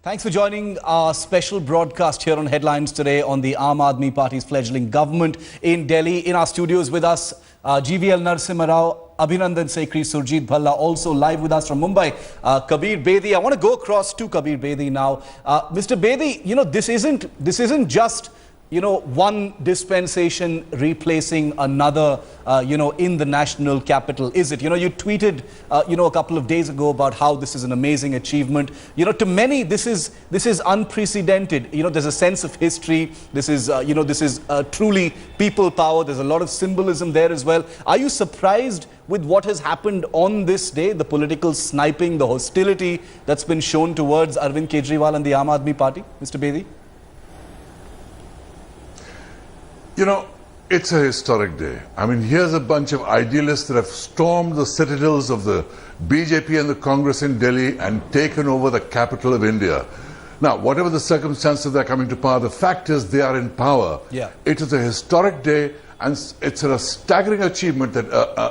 Thanks for joining our special broadcast here on Headlines today on the Aam Aadmi Party's fledgling government in Delhi. In our studios with us, GVL Narasimha Rao, Abhinandan Sekhri, Surjit Bhalla, also live with us from Mumbai, Kabir Bedi. I want to go across to Kabir Bedi now. Mr. Bedi, this isn't just one dispensation replacing another, in the national capital, is it? You tweeted, a couple of days ago about how this is an amazing achievement. To many, this is unprecedented. There's a sense of history. This is truly people power. There's a lot of symbolism there as well. Are you surprised with what has happened on this day, the political sniping, the hostility that's been shown towards Arvind Kejriwal and the Aam Aadmi Party, Mr. Bedi? It's a historic day. I mean, here's a bunch of idealists that have stormed the citadels of the BJP and the Congress in Delhi and taken over the capital of India. Now, whatever the circumstances they're coming to power, the fact is they are in power. Yeah. It is a historic day, and it's a staggering achievement that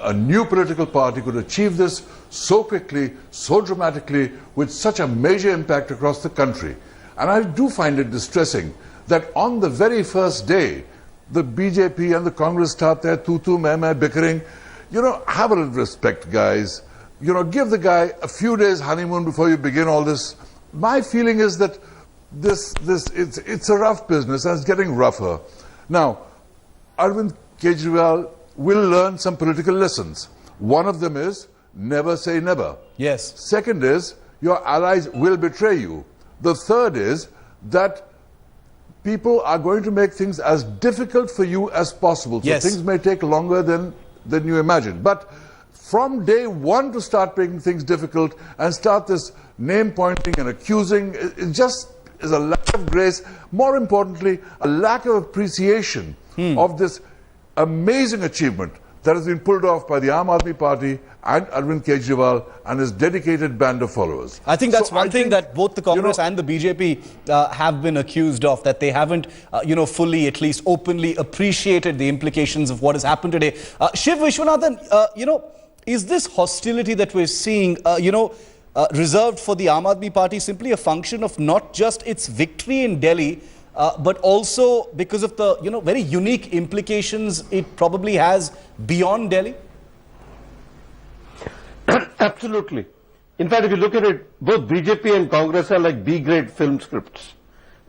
a new political party could achieve this so quickly, so dramatically, with such a major impact across the country. And I do find it distressing that on the very first day, the BJP and the Congress start their tu-tu, meh-meh, bickering. Have a little respect, guys. Give the guy a few days honeymoon before you begin all this. My feeling is that it's a rough business and it's getting rougher. Now, Arvind Kejriwal will learn some political lessons. One of them is never say never. Yes. Second is your allies will betray you. The third is that people are going to make things as difficult for you as possible. So yes, things may take longer than you imagine. But from day one to start making things difficult and start this name pointing and accusing, it just is a lack of grace. More importantly, a lack of appreciation of this amazing achievement that has been pulled off by the Aam Aadmi Party and Arvind Kejriwal and his dedicated band of followers. I think that's one thing that both the Congress and the BJP have been accused of, that they haven't, fully, at least openly appreciated the implications of what has happened today. Shiv Vishwanathan, is this hostility that we're seeing, reserved for the Aam Aadmi Party simply a function of not just its victory in Delhi, but also because of the, very unique implications it probably has beyond Delhi? Absolutely. In fact, if you look at it, both BJP and Congress are like B-grade film scripts.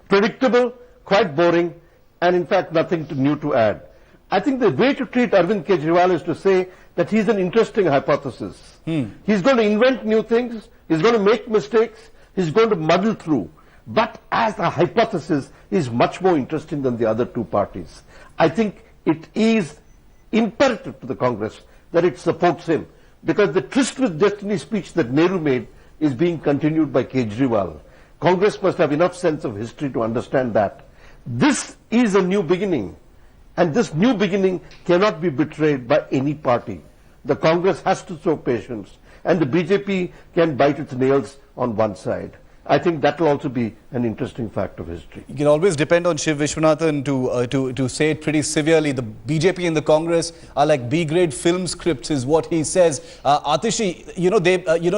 Predictable, quite boring, and in fact nothing new to add. I think the way to treat Arvind Kejriwal is to say that he's an interesting hypothesis. He's going to invent new things, he's going to make mistakes, he's going to muddle through. But as a hypothesis, is much more interesting than the other two parties. I think it is imperative to the Congress that it supports him, because the tryst with destiny speech that Nehru made is being continued by Kejriwal. Congress must have enough sense of history to understand that. This is a new beginning, and this new beginning cannot be betrayed by any party. The Congress has to show patience, and the BJP can bite its nails on one side. I think that will also be an interesting fact of history. You can always depend on Shiv Vishwanathan to say it pretty severely. The BJP and the Congress are like B-grade film scripts, is what he says. Atishi,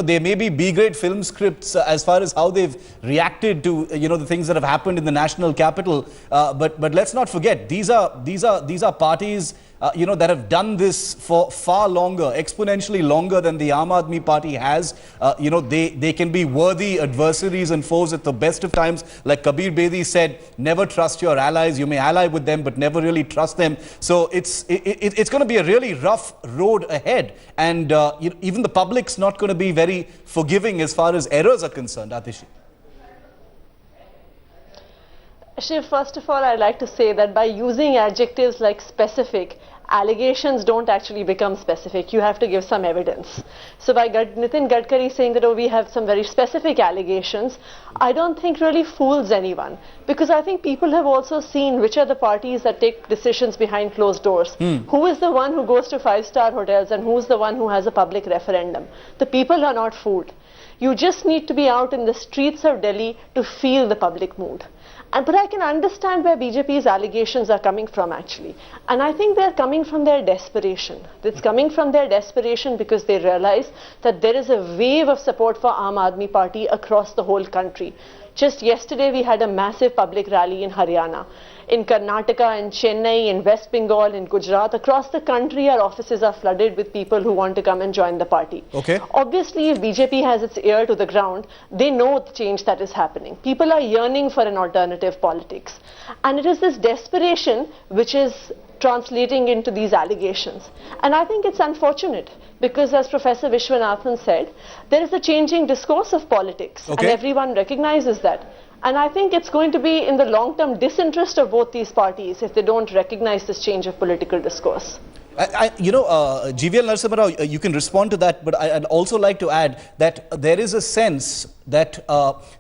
they may be B-grade film scripts as far as how they've reacted to the things that have happened in the national capital. But let's not forget, these are parties that have done this for far longer, exponentially longer than the Aam Aadmi Party has. They can be worthy adversaries and foes at the best of times. Like Kabir Bedi said, never trust your allies. You may ally with them, but never really trust them. So it's going to be a really rough road ahead. And even the public's not going to be very forgiving as far as errors are concerned, Atishi. Shiv, first of all, I'd like to say that by using adjectives like specific, allegations don't actually become specific. You have to give some evidence. So by Nitin Gadkari saying that, we have some very specific allegations, I don't think really fools anyone. Because I think people have also seen which are the parties that take decisions behind closed doors. Who is the one who goes to five-star hotels and who's the one who has a public referendum? The people are not fooled. You just need to be out in the streets of Delhi to feel the public mood. But I can understand where BJP's allegations are coming from, actually. And I think they're coming from their desperation. It's coming from their desperation because they realize that there is a wave of support for Aam Aadmi Party across the whole country. Just yesterday we had a massive public rally in Haryana. In Karnataka, in Chennai, in West Bengal, in Gujarat, across the country our offices are flooded with people who want to come and join the party. Okay. Obviously, if BJP has its ear to the ground, they know the change that is happening. People are yearning for an alternative politics. And it is this desperation which is translating into these allegations. And I think it's unfortunate because, as Professor Vishwanathan said, there is a changing discourse of politics, and everyone recognizes that. And I think it's going to be in the long-term disinterest of both these parties if they don't recognize this change of political discourse. GVL Narasimha Rao, you can respond to that, but I'd also like to add that there is a sense that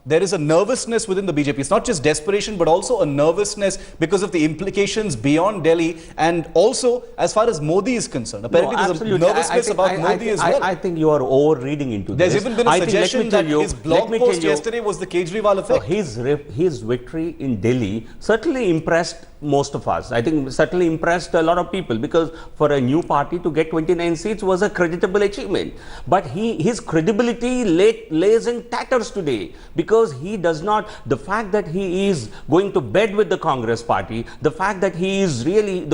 there is a nervousness within the BJP. It's not just desperation, but also a nervousness because of the implications beyond Delhi, and also as far as Modi is concerned. Apparently there's a nervousness about Modi as well. I think you are over-reading into this. There's even been a suggestion that his blog post yesterday was the Kejriwal effect. His victory in Delhi certainly impressed most of us. I think certainly impressed a lot of people, because for a new party to get 29 seats was a creditable achievement. But his credibility lays in tatters today, because he does not, the fact that he is going to bed with the Congress party, the fact that he is really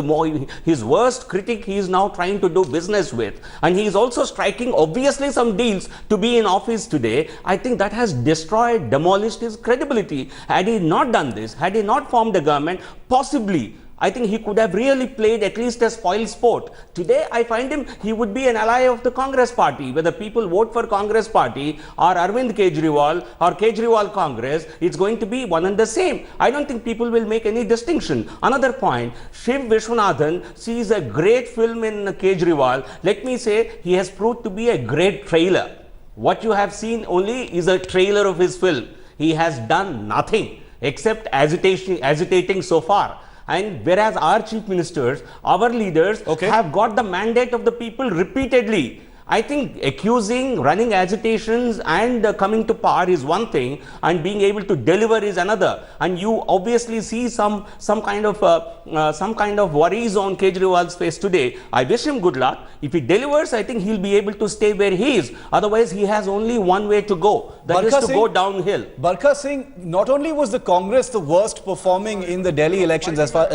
his worst critic he is now trying to do business with, and he is also striking obviously some deals to be in office today. I think that has destroyed, demolished his credibility. Had he not done this, had he not formed a government, possibly I think he could have really played at least a spoil sport. Today, I find he would be an ally of the Congress party. Whether people vote for Congress party or Arvind Kejriwal or Kejriwal Congress, it's going to be one and the same. I don't think people will make any distinction. Another point, Shiv Vishwanathan sees a great film in Kejriwal. Let me say, he has proved to be a great trailer. What you have seen only is a trailer of his film. He has done nothing except agitating so far. And whereas our chief ministers, our leaders have got the mandate of the people repeatedly. I think accusing, running agitations and coming to power is one thing, and being able to deliver is another. And you obviously see some kind of worries on Kejriwal's face today. I wish him good luck. If he delivers, I think he'll be able to stay where he is. Otherwise, he has only one way to go. That is to go downhill. Barkha Singh, not only was the Congress the worst performing in the Delhi elections, as far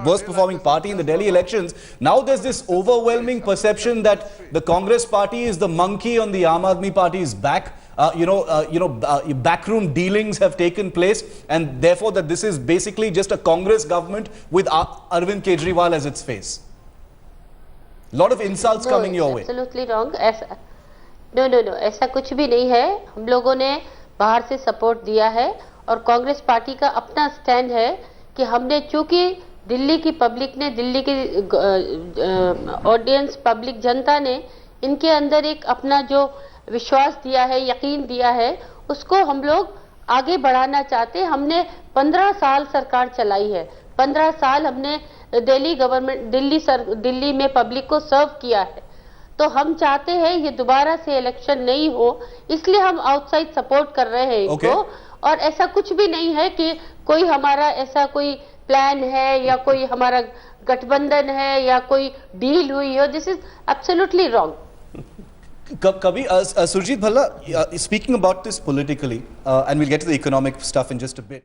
worst performing party in the Delhi elections, now there's this overwhelming perception that the Congress party is the monkey on the Aam Aadmi Party's back. Backroom dealings have taken place, and therefore that this is basically just a Congress government with Arvind Kejriwal as its face. A lot of insults coming your way. Absolutely wrong. No. ऐसा कुछ भी नहीं है. हम लोगों ने बाहर से सपोर्ट दिया है, और कांग्रेस पार्टी का अपना स्टैंड है कि हमने, चूंकि दिल्ली की पब्लिक ने, दिल्ली की ऑडियंस, पब्लिक, जनता ने इनके अंदर एक अपना जो विश्वास दिया है, यकीन दिया है, उसको हम लोग आगे बढ़ाना चाहते हैं. हमने 15 साल सरकार चलाई है. 15 साल हमने दिल्ली गवर्नमेंट, दिल्ली में पब्लिक को सर्व किया है. तो हम चाहते हैं ये दोबारा से इलेक्शन नहीं हो, इसलिए हम आउटसाइड सपोर्ट कर रहे हैं इनको. और ऐसा कुछ भी नहीं है कि कोई हमारा ऐसा कोई प्लान है या कोई हमारा गठबंधन है या कोई डील हुई हो. This is absolutely wrong. Kabir, Surjit Bhalla, speaking about this politically, and we'll get to the economic stuff in just a bit.